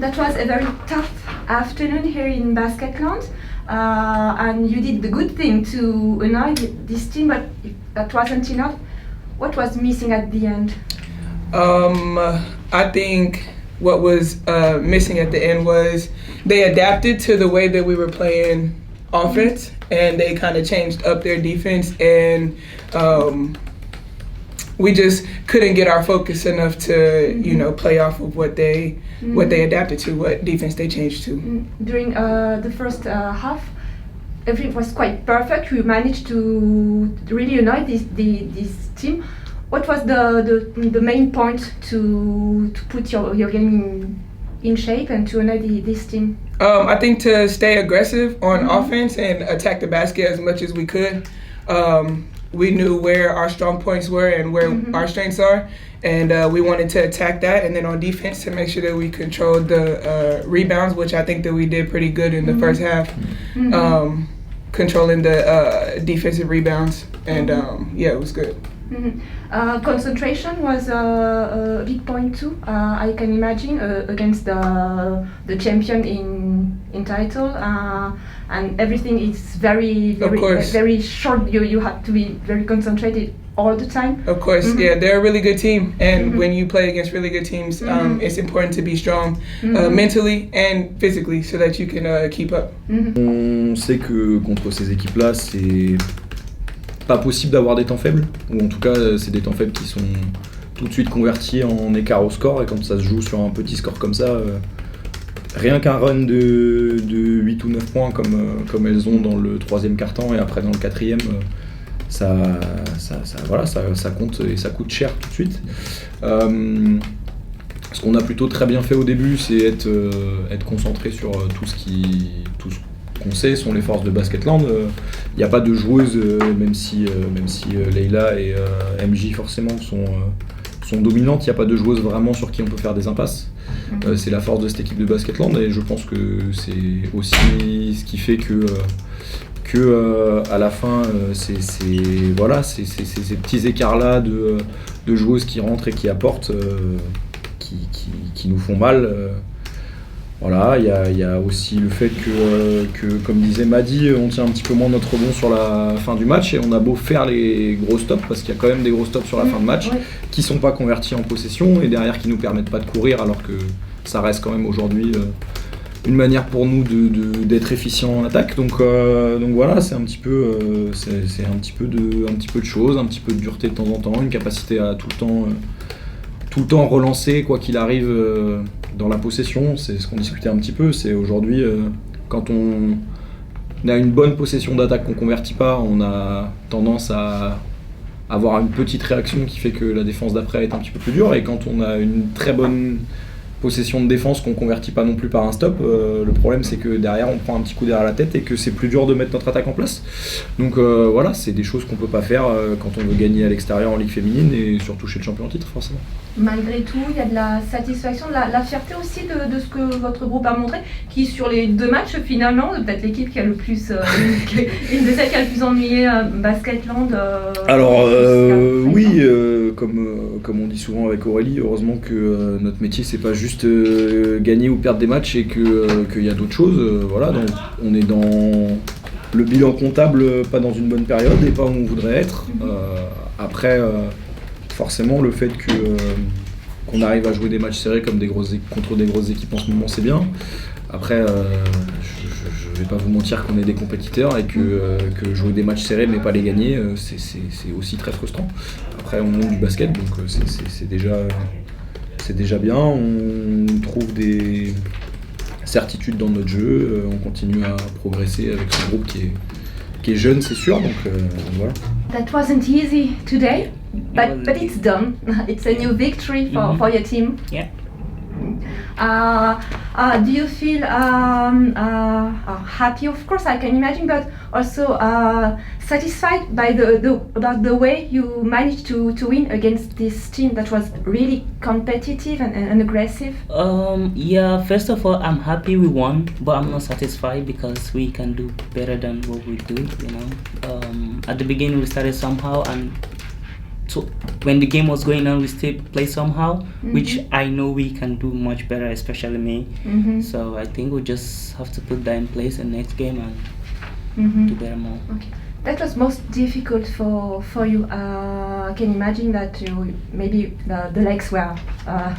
that was a very tough afternoon here in Basketland, and you did the good thing to annoy this team, but if that wasn't enough. What was missing at the end? I think what was missing at the end was they adapted to the way that we were playing offense, and they kind of changed up their defense, and we just couldn't get our focus enough to play off of what they adapted to, what defense they changed to. During the first half, everything was quite perfect. We managed to really annoy this team. What was the main point to put your game in shape and to annoy this team? I think to stay aggressive on offense and attack the basket as much as we could. We knew where our strong points were and where our strengths are, and we wanted to attack that. And then on defense, to make sure that we controlled the rebounds, which I think that we did pretty good in the first half, controlling the defensive rebounds. And it was good. Concentration was a big point too. I can imagine against the champion in title, and everything is very short. You have to be very concentrated all the time. Of course, they're a really good team, and when you play against really good teams, it's important to be strong mentally and physically so that you can keep up. On sait que contre ces équipes-là, c'est pas possible d'avoir des temps faibles, ou en tout cas c'est des temps faibles qui sont tout de suite convertis en écart au score, et quand ça se joue sur un petit score comme ça, rien qu'un run de 8 ou 9 points comme elles ont dans le troisième quart-temps et après dans le quatrième, ça compte et ça coûte cher tout de suite. Ce qu'on a plutôt très bien fait au début, c'est être concentré sur tout ce qu'on sait sont les forces de Basketland. Il n'y a pas de joueuses, même si Leila et MJ forcément sont dominantes, il n'y a pas de joueuses vraiment sur qui on peut faire des impasses. C'est la force de cette équipe de Basketland, et je pense que c'est aussi ce qui fait que à la fin, c'est ces petits écarts-là de joueuses qui rentrent et qui apportent qui nous font mal. Voilà, il y a aussi le fait que, comme disait Madi, on tient un petit peu moins notre rebond sur la fin du match, et on a beau faire les gros stops, parce qu'il y a quand même des gros stops sur la fin de match qui sont pas convertis en possession, et derrière qui nous permettent pas de courir, alors que ça reste quand même aujourd'hui une manière pour nous d'être efficient en attaque. Donc voilà, c'est un petit peu de choses, un petit peu de dureté de temps en temps, une capacité à tout le temps relancer quoi qu'il arrive dans la possession. C'est ce qu'on discutait un petit peu, c'est aujourd'hui quand on a une bonne possession d'attaque qu'on convertit pas, on a tendance à avoir une petite réaction qui fait que la défense d'après est un petit peu plus dure, et quand on a une très bonne possession de défense qu'on convertit pas non plus par un stop, le problème c'est que derrière on prend un petit coup derrière la tête et que c'est plus dur de mettre notre attaque en place. Donc voilà, c'est des choses qu'on peut pas faire quand on veut gagner à l'extérieur en Ligue féminine, et surtout chez le champion en titre forcément. Malgré tout, il y a de la satisfaction, de la fierté aussi de ce que votre groupe a montré, qui sur les 2 matchs finalement, peut-être l'équipe qui a le plus, une de celles qui a le plus ennuyé Basketland. Alors oui, comme on dit souvent avec Aurélie, heureusement que notre métier c'est pas juste gagner ou perdre des matchs, et qu'il y a d'autres choses. Voilà, donc on est dans le bilan comptable, pas dans une bonne période et pas où on voudrait être. Après, forcément, le fait qu'on arrive à jouer des matchs serrés comme contre des grosses équipes en ce moment, c'est bien. Après, je vais pas vous mentir qu'on est des compétiteurs, et que jouer des matchs serrés mais pas les gagner, c'est aussi très frustrant. Après, on monte du basket, donc c'est déjà bien. On trouve des certitudes dans notre jeu, on continue à progresser avec ce groupe qui est jeune, c'est sûr, donc voilà. That wasn't easy today, but it's done. It's a new victory for your team. Yeah. Do you feel happy? Of course, I can imagine, but also satisfied by about the way you managed to win against this team that was really competitive and aggressive? Yeah, first of all, I'm happy we won, but I'm not satisfied because we can do better than what we do. At the beginning we started somehow, and when the game was going on, we still play somehow, which I know we can do much better, especially me. So I think we just have to put that in place in next game and do better more. Okay. That was most difficult for you. I can imagine that maybe the legs were hard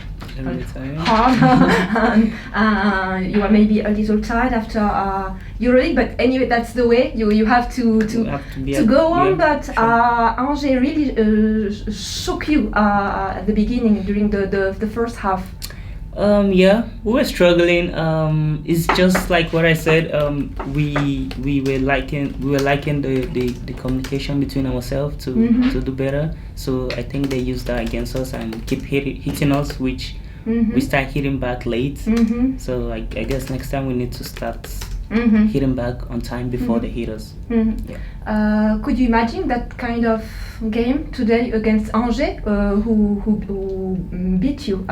and you were maybe a little tired after EuroLeague, but anyway, that's the way you have to go on. But Angers really shook you at the beginning during the first half. Yeah, we were struggling. It's just like what I said. We were liking the communication between ourselves to do better. So I think they used that against us and keep hitting us, which we start hitting back late. So I guess next time we need to start hitting back on time before they hit us. Yeah. Could you imagine that kind of game today against Angers, who beat you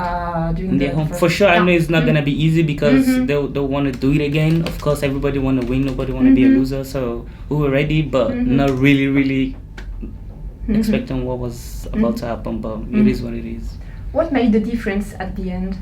during the home? For sure, I know it's not gonna be easy because they'll want to do it again. Of course, everybody want to win, nobody want to be a loser. So we were ready, but not really expecting what was about to happen. But it is what it is. What made the difference at the end?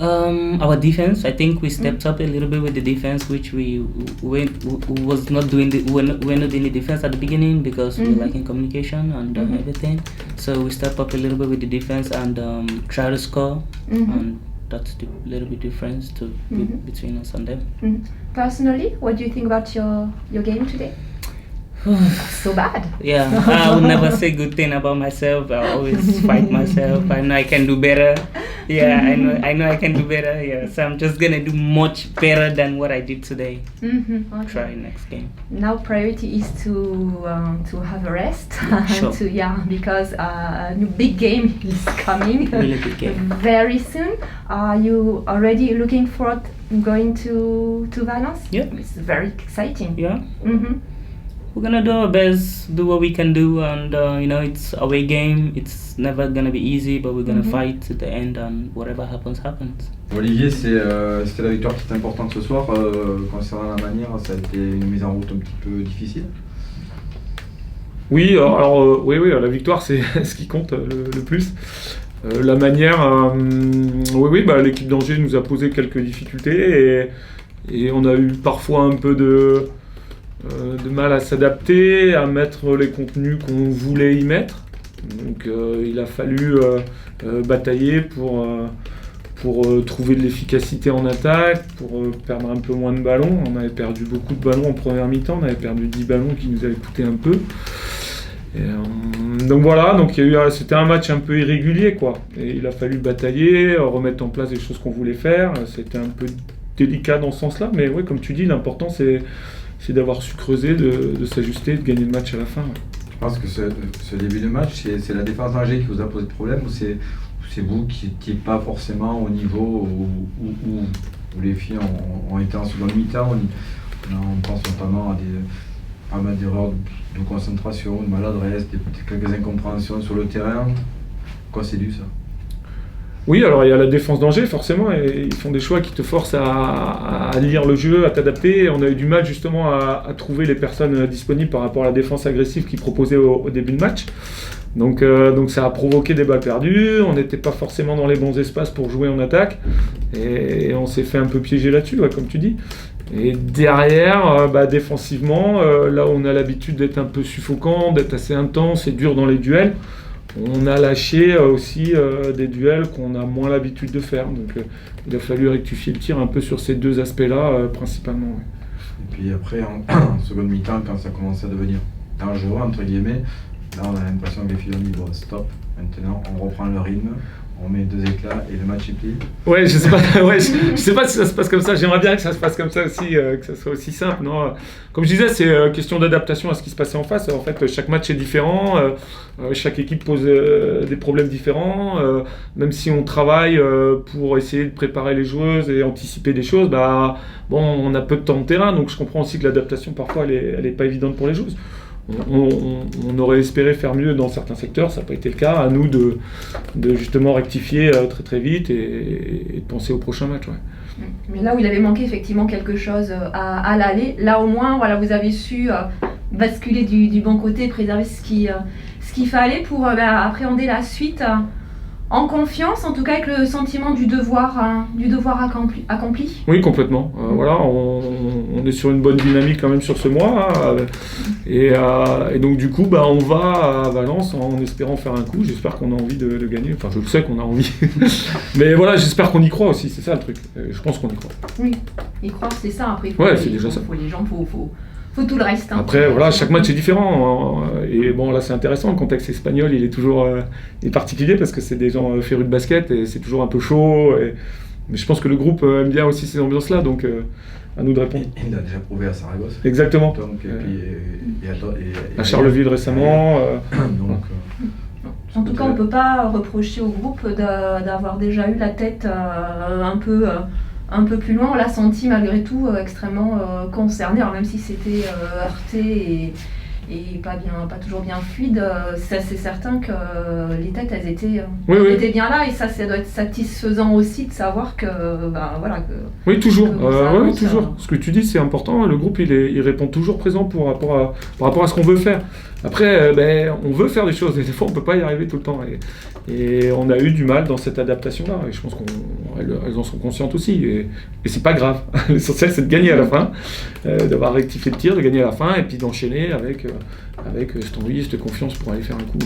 Our defense. I think we stepped up a little bit with the defense, which we was not doing. We're not doing the defense at the beginning because we were lacking communication and everything. So we stepped up a little bit with the defense and try to score, and that's the little bit difference between us and them. Personally, what do you think about your game today? So bad. Yeah, I would never say good thing about myself. I always fight myself. I know I can do better. Yeah, I know I can do better. Yeah, so I'm just gonna do much better than what I did today. Okay. Try next game. Now priority is to have a rest. Sure. Because a new big game is coming. Really big game. Very soon. Are you already looking forward going to Valence? Yeah. It's very exciting. Yeah. We're gonna do our best, do what we can do, and it's away game. It's never gonna be easy, but we're gonna fight to the end, and whatever happens, happens. Olivier, c'était la victoire qui était importante ce soir. Concernant la manière, ça a été une mise en route un petit peu difficile. Oui, oui, la victoire c'est ce qui compte le plus. La manière, oui, l'équipe d'Angers nous a posé quelques difficultés et on a eu parfois un peu de mal à s'adapter, à mettre les contenus qu'on voulait y mettre. Donc il a fallu batailler pour trouver de l'efficacité en attaque, pour perdre un peu moins de ballons. On avait perdu beaucoup de ballons en première mi-temps, on avait perdu 10 ballons qui nous avaient coûté un peu. Donc voilà, c'était un match un peu irrégulier quoi. Et il a fallu batailler, remettre en place des choses qu'on voulait faire. C'était un peu délicat dans ce sens-là, mais oui, comme tu dis, l'important c'est d'avoir su creuser, de s'ajuster, de gagner le match à la fin. Je pense que ce début de match, c'est la défense d'Angers qui vous a posé problème ou c'est vous qui n'étiez pas forcément au niveau où les filles ont été en seconde mi-temps. On pense notamment à pas mal d'erreurs de concentration, de maladresse, quelques incompréhensions sur le terrain. Quoi c'est dû ça? Oui, alors il y a la défense d'Angers forcément, et ils font des choix qui te forcent à lire le jeu, à t'adapter. On a eu du mal justement à trouver les personnes disponibles par rapport à la défense agressive qu'ils proposaient au début de match. Donc ça a provoqué des balles perdues, on n'était pas forcément dans les bons espaces pour jouer en attaque, et on s'est fait un peu piéger là-dessus, comme tu dis. Et derrière, défensivement, là où on a l'habitude d'être un peu suffocant, d'être assez intense et dur dans les duels, on a lâché aussi des duels qu'on a moins l'habitude de faire. Donc il a fallu rectifier le tir un peu sur ces deux aspects-là principalement. Ouais. Et puis après, en seconde mi-temps, quand ça commence à devenir dangereux, entre guillemets, là on a l'impression que les filles ont dit bon stop, maintenant on reprend le rythme. On met 2 éclats et le match est plié. Ouais, je sais pas si ça se passe comme ça. J'aimerais bien que ça se passe comme ça aussi, que ça soit aussi simple. Non, comme je disais, c'est question d'adaptation à ce qui se passait en face. En fait, chaque match est différent. Chaque équipe pose des problèmes différents. Même si on travaille pour essayer de préparer les joueuses et anticiper des choses, on a peu de temps de terrain. Donc je comprends aussi que l'adaptation parfois elle est pas évidente pour les joueuses. On aurait espéré faire mieux dans certains secteurs, ça n'a pas été le cas. À nous de justement rectifier très très vite et de penser au prochain match. Ouais. Mais là où il avait manqué effectivement quelque chose à l'aller, là au moins vous avez su basculer du bon côté, préserver ce ce qu'il fallait pour appréhender la suite en confiance, en tout cas avec le sentiment du devoir accompli. Oui, complètement. Voilà, on est sur une bonne dynamique quand même sur ce mois. Et donc du coup, on va à Valence en espérant faire un coup. J'espère qu'on a envie de gagner. Enfin, je le sais qu'on a envie. Mais voilà, j'espère qu'on y croit aussi. C'est ça le truc. Je pense qu'on y croit. Oui, y croire, c'est ça. Après, c'est déjà ça. Faut les gens, faut tout le reste. Après, voilà, chaque match est différent. Et bon, là, c'est intéressant. Le contexte espagnol, il est toujours est particulier parce que c'est des gens férus de basket et c'est toujours un peu chaud. Mais je pense que le groupe aime bien aussi ces ambiances-là, donc à nous de répondre. Il l'a déjà prouvé à Saragosse. Exactement. Donc, à Charleville récemment. Donc, en tout cas, on ne peut pas reprocher au groupe d'avoir déjà eu la tête un peu plus loin. On l'a senti malgré tout extrêmement concerné, alors même si c'était heurté et pas toujours bien fluide, c'est certain que les têtes elles étaient bien là, et ça doit être satisfaisant aussi de savoir que oui, toujours. Oui, toujours. Ce que tu dis, c'est important. Le groupe, il répond toujours présent par rapport à ce qu'on veut faire. Après, on veut faire des choses, et des fois, on peut pas y arriver tout le temps. Et on a eu du mal dans cette adaptation-là. Et je pense qu'elles en sont conscientes aussi. Et c'est pas grave. L'essentiel, c'est de gagner à la fin, d'avoir rectifié le tir, de gagner à la fin, et puis d'enchaîner avec cette envie, cette confiance pour aller faire un coup.